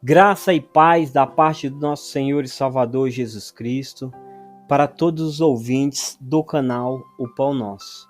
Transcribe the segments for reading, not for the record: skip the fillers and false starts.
Graça e paz da parte do nosso Senhor e Salvador Jesus Cristo para todos os ouvintes do canal O Pão Nosso.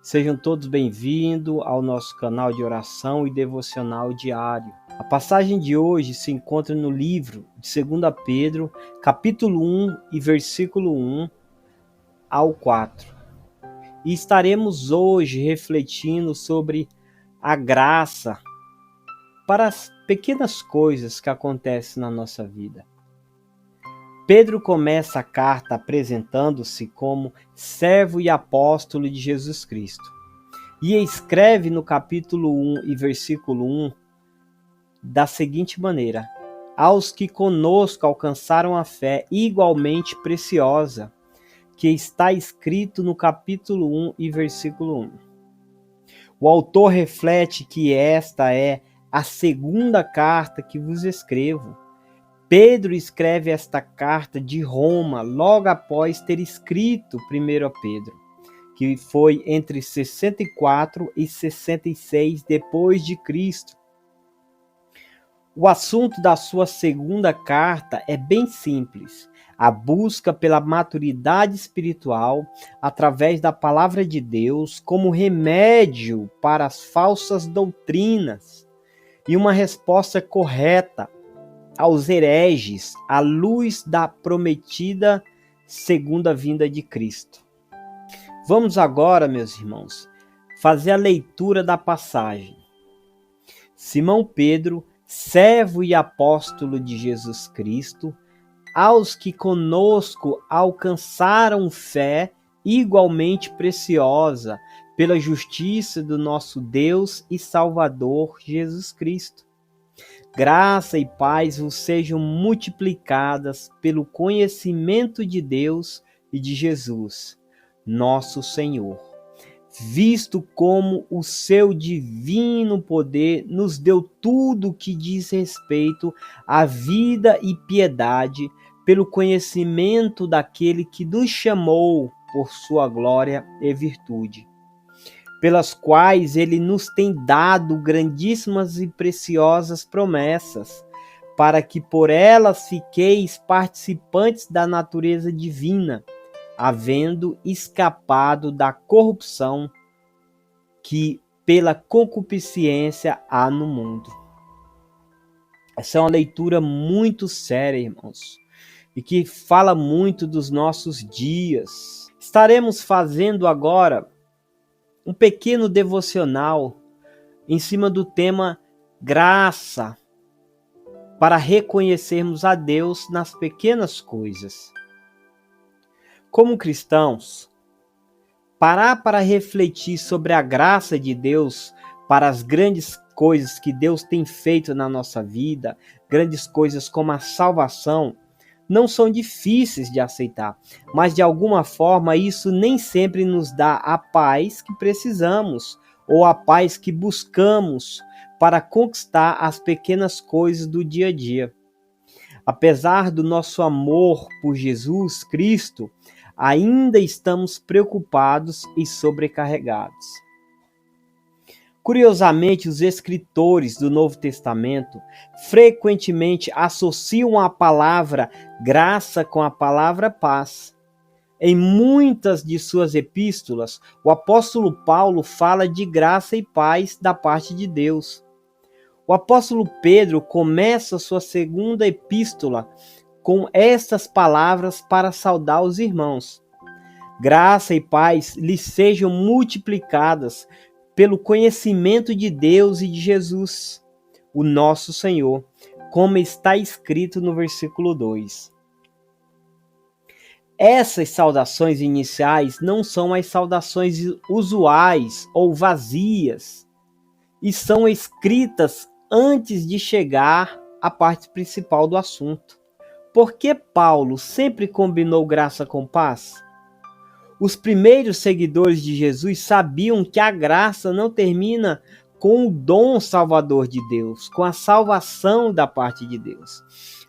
Sejam todos bem-vindos ao nosso canal de oração e devocional diário. A passagem de hoje se encontra no livro de 2 Pedro, capítulo 1 e versículo 1 ao 4. E estaremos hoje refletindo sobre a graça para as pequenas coisas que acontecem na nossa vida. Pedro começa a carta apresentando-se como servo e apóstolo de Jesus Cristo. E escreve no capítulo 1 e versículo 1 da seguinte maneira: aos que conosco alcançaram a fé igualmente preciosa, que está escrito no capítulo 1 e versículo 1. O autor reflete que esta é a segunda carta que vos escrevo. Pedro escreve esta carta de Roma logo após ter escrito 1 Pedro, que foi entre 64 e 66 depois de Cristo. O assunto da sua segunda carta é bem simples: a busca pela maturidade espiritual através da palavra de Deus como remédio para as falsas doutrinas e uma resposta correta aos hereges à luz da prometida segunda vinda de Cristo. Vamos agora, meus irmãos, fazer a leitura da passagem. Simão Pedro, servo e apóstolo de Jesus Cristo, aos que conosco alcançaram fé igualmente preciosa pela justiça do nosso Deus e Salvador Jesus Cristo. Graça e paz vos sejam multiplicadas pelo conhecimento de Deus e de Jesus, nosso Senhor, visto como o seu divino poder nos deu tudo o que diz respeito à vida e piedade, pelo conhecimento daquele que nos chamou por sua glória e virtude, pelas quais ele nos tem dado grandíssimas e preciosas promessas, para que por elas fiqueis participantes da natureza divina, havendo escapado da corrupção que pela concupiscência há no mundo. Essa é uma leitura muito séria, irmãos, e que fala muito dos nossos dias. Estaremos fazendo agora um pequeno devocional em cima do tema graça, para reconhecermos a Deus nas pequenas coisas. Como cristãos, parar para refletir sobre a graça de Deus para as grandes coisas que Deus tem feito na nossa vida, grandes coisas como a salvação, não são difíceis de aceitar, mas de alguma forma isso nem sempre nos dá a paz que precisamos ou a paz que buscamos para conquistar as pequenas coisas do dia a dia. Apesar do nosso amor por Jesus Cristo, ainda estamos preocupados e sobrecarregados. Curiosamente, os escritores do Novo Testamento frequentemente associam a palavra graça com a palavra paz. Em muitas de suas epístolas, o apóstolo Paulo fala de graça e paz da parte de Deus. O apóstolo Pedro começa sua segunda epístola com estas palavras para saudar os irmãos: graça e paz lhes sejam multiplicadas pelo conhecimento de Deus e de Jesus, o nosso Senhor, como está escrito no versículo 2. Essas saudações iniciais não são as saudações usuais ou vazias, e são escritas antes de chegar à parte principal do assunto. Por que Paulo sempre combinou graça com paz? Os primeiros seguidores de Jesus sabiam que a graça não termina com o dom salvador de Deus, com a salvação da parte de Deus.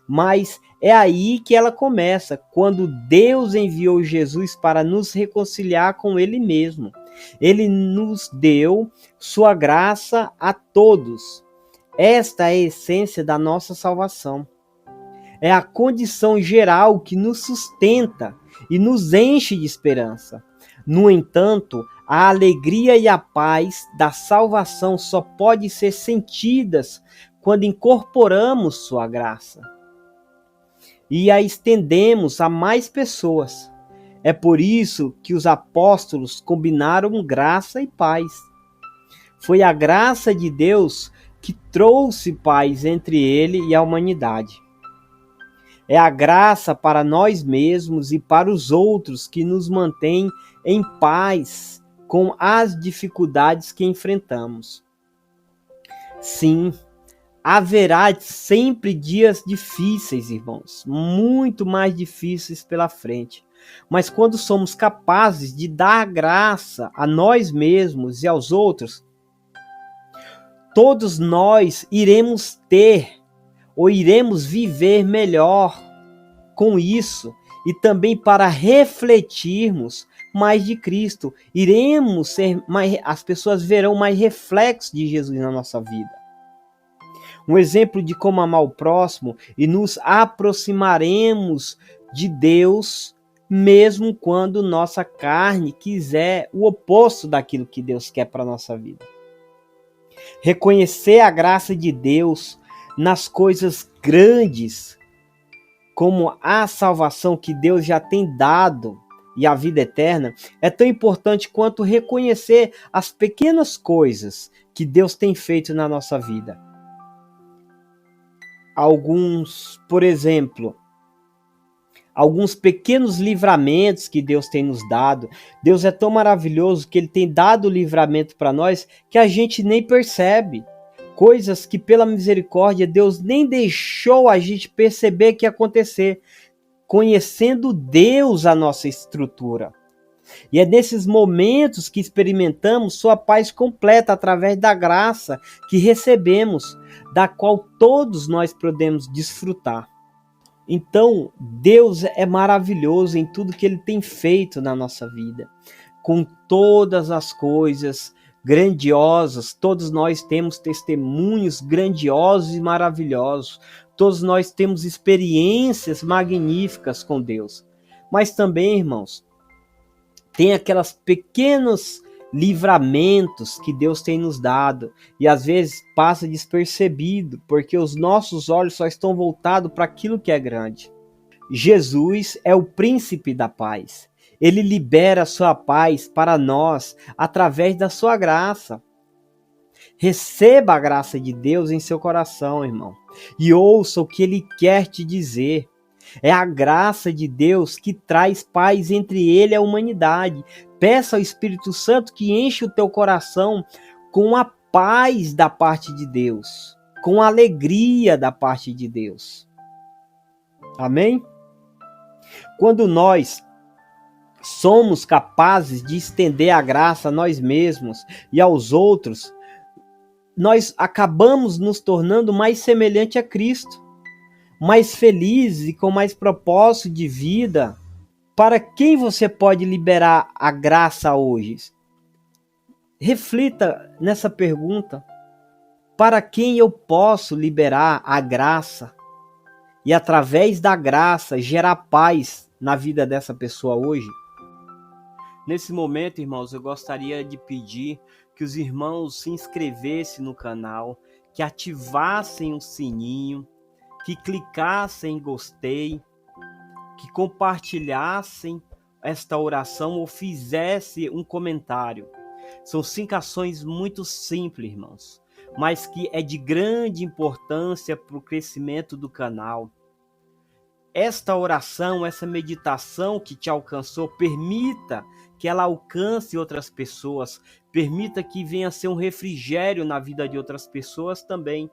Mas é aí que ela começa, quando Deus enviou Jesus para nos reconciliar com Ele mesmo. Ele nos deu sua graça a todos. Esta é a essência da nossa salvação. É a condição geral que nos sustenta e nos enche de esperança. No entanto, a alegria e a paz da salvação só podem ser sentidas quando incorporamos sua graça e a estendemos a mais pessoas. É por isso que os apóstolos combinaram graça e paz. Foi a graça de Deus que trouxe paz entre ele e a humanidade. É a graça para nós mesmos e para os outros que nos mantém em paz com as dificuldades que enfrentamos. Sim, haverá sempre dias difíceis, irmãos, muito mais difíceis pela frente. Mas quando somos capazes de dar graça a nós mesmos e aos outros, todos nós iremos ter ou iremos viver melhor com isso, e também para refletirmos mais de Cristo. Iremos ser mais, as pessoas verão mais reflexos de Jesus na nossa vida. Um exemplo de como amar o próximo, e nos aproximaremos de Deus mesmo quando nossa carne quiser o oposto daquilo que Deus quer para a nossa vida. Reconhecer a graça de Deus nas coisas grandes, como a salvação que Deus já tem dado e a vida eterna, é tão importante quanto reconhecer as pequenas coisas que Deus tem feito na nossa vida. Por exemplo, alguns pequenos livramentos que Deus tem nos dado. Deus é tão maravilhoso que Ele tem dado livramento para nós que a gente nem percebe. Coisas que pela misericórdia Deus nem deixou a gente perceber que ia acontecer. Conhecendo Deus a nossa estrutura. E é nesses momentos que experimentamos sua paz completa através da graça que recebemos, da qual todos nós podemos desfrutar. Então, Deus é maravilhoso em tudo que Ele tem feito na nossa vida. Com todas as coisas grandiosas, todos nós temos testemunhos grandiosos e maravilhosos. Todos nós temos experiências magníficas com Deus. Mas também, irmãos, tem aquelas pequenos livramentos que Deus tem nos dado e às vezes passa despercebido, porque os nossos olhos só estão voltados para aquilo que é grande. Jesus é o príncipe da paz. Ele libera a sua paz para nós através da sua graça. Receba a graça de Deus em seu coração, irmão, e ouça o que Ele quer te dizer. É a graça de Deus que traz paz entre Ele e a humanidade. Peça ao Espírito Santo que enche o teu coração com a paz da parte de Deus, com a alegria da parte de Deus. Amém? Quando nós somos capazes de estender a graça a nós mesmos e aos outros, nós acabamos nos tornando mais semelhante a Cristo, mais felizes e com mais propósito de vida. Para quem você pode liberar a graça hoje? Reflita nessa pergunta. Para quem eu posso liberar a graça? E através da graça gerar paz na vida dessa pessoa hoje? Nesse momento, irmãos, eu gostaria de pedir que os irmãos se inscrevessem no canal, que ativassem o sininho, que clicassem em gostei, que compartilhassem esta oração ou fizessem um comentário. São 5 ações muito simples, irmãos, mas que é de grande importância para o crescimento do canal. Esta oração, essa meditação que te alcançou, permita que ela alcance outras pessoas, permita que venha a ser um refrigério na vida de outras pessoas também.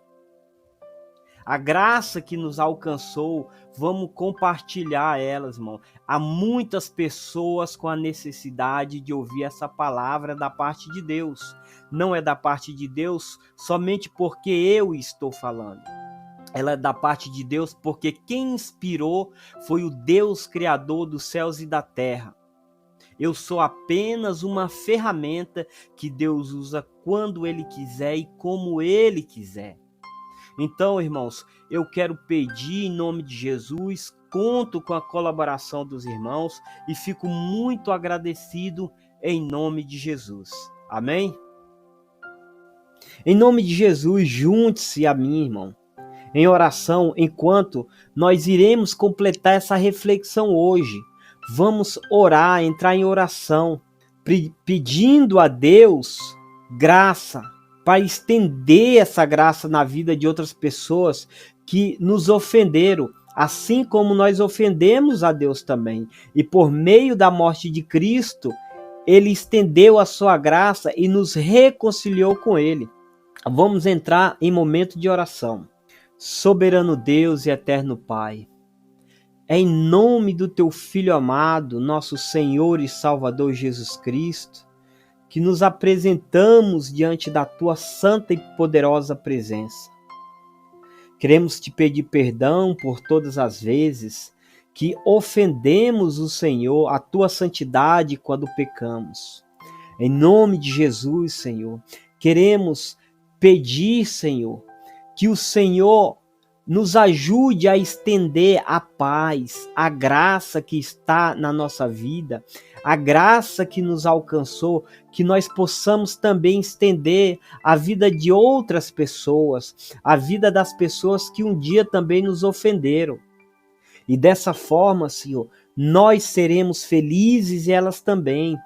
A graça que nos alcançou, vamos compartilhar elas, irmão. Há muitas pessoas com a necessidade de ouvir essa palavra da parte de Deus. Não é da parte de Deus somente porque eu estou falando. Ela é da parte de Deus porque quem inspirou foi o Deus Criador dos céus e da terra. Eu sou apenas uma ferramenta que Deus usa quando Ele quiser e como Ele quiser. Então, irmãos, eu quero pedir em nome de Jesus, conto com a colaboração dos irmãos e fico muito agradecido em nome de Jesus. Amém? Em nome de Jesus, junte-se a mim, irmão, em oração, enquanto nós iremos completar essa reflexão hoje. Vamos orar, entrar em oração, pedindo a Deus graça, para estender essa graça na vida de outras pessoas que nos ofenderam, assim como nós ofendemos a Deus também. E por meio da morte de Cristo, ele estendeu a sua graça e nos reconciliou com ele. Vamos entrar em momento de oração. Soberano Deus e eterno Pai, é em nome do teu Filho amado, nosso Senhor e Salvador Jesus Cristo, que nos apresentamos diante da tua santa e poderosa presença. Queremos te pedir perdão por todas as vezes que ofendemos o Senhor, a tua santidade, quando pecamos. Em nome de Jesus, Senhor, queremos pedir, Senhor, que o Senhor nos ajude a estender a paz, a graça que está na nossa vida, a graça que nos alcançou, que nós possamos também estender a vida de outras pessoas, a vida das pessoas que um dia também nos ofenderam. E dessa forma, Senhor, nós seremos felizes e elas também.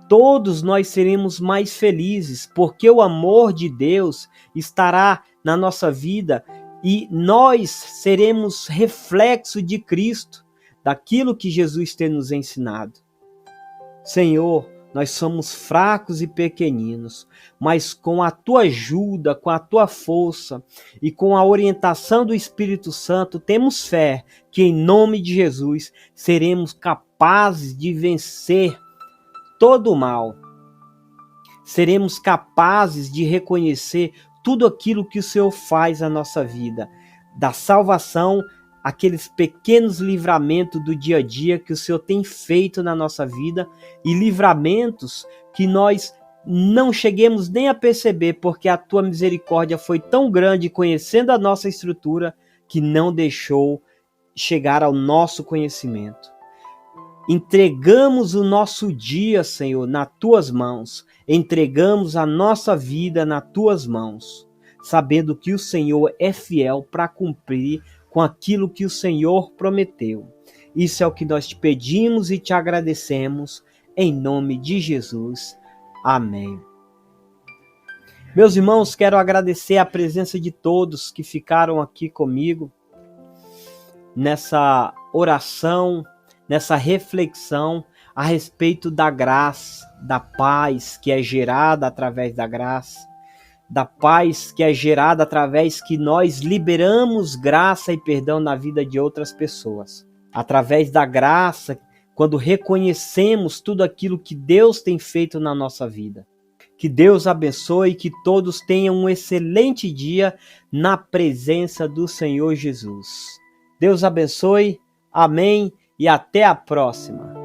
Todos nós seremos mais felizes, porque o amor de Deus estará na nossa vida e nós seremos reflexo de Cristo, daquilo que Jesus tem nos ensinado. Senhor, nós somos fracos e pequeninos, mas com a tua ajuda, com a tua força e com a orientação do Espírito Santo, temos fé que em nome de Jesus seremos capazes de vencer todo o mal. Seremos capazes de reconhecer tudo aquilo que o Senhor faz na nossa vida, da salvação, aqueles pequenos livramentos do dia a dia que o Senhor tem feito na nossa vida e livramentos que nós não cheguemos nem a perceber, porque a tua misericórdia foi tão grande, conhecendo a nossa estrutura, que não deixou chegar ao nosso conhecimento. Entregamos o nosso dia, Senhor, nas tuas mãos. Entregamos a nossa vida nas tuas mãos, sabendo que o Senhor é fiel para cumprir com aquilo que o Senhor prometeu. Isso é o que nós te pedimos e te agradecemos, em nome de Jesus. Amém. Meus irmãos, quero agradecer a presença de todos que ficaram aqui comigo nessa oração, nessa reflexão a respeito da graça, da paz que é gerada através da graça, da paz que é gerada através que nós liberamos graça e perdão na vida de outras pessoas. Através da graça, quando reconhecemos tudo aquilo que Deus tem feito na nossa vida. Que Deus abençoe e que todos tenham um excelente dia na presença do Senhor Jesus. Deus abençoe, amém e até a próxima.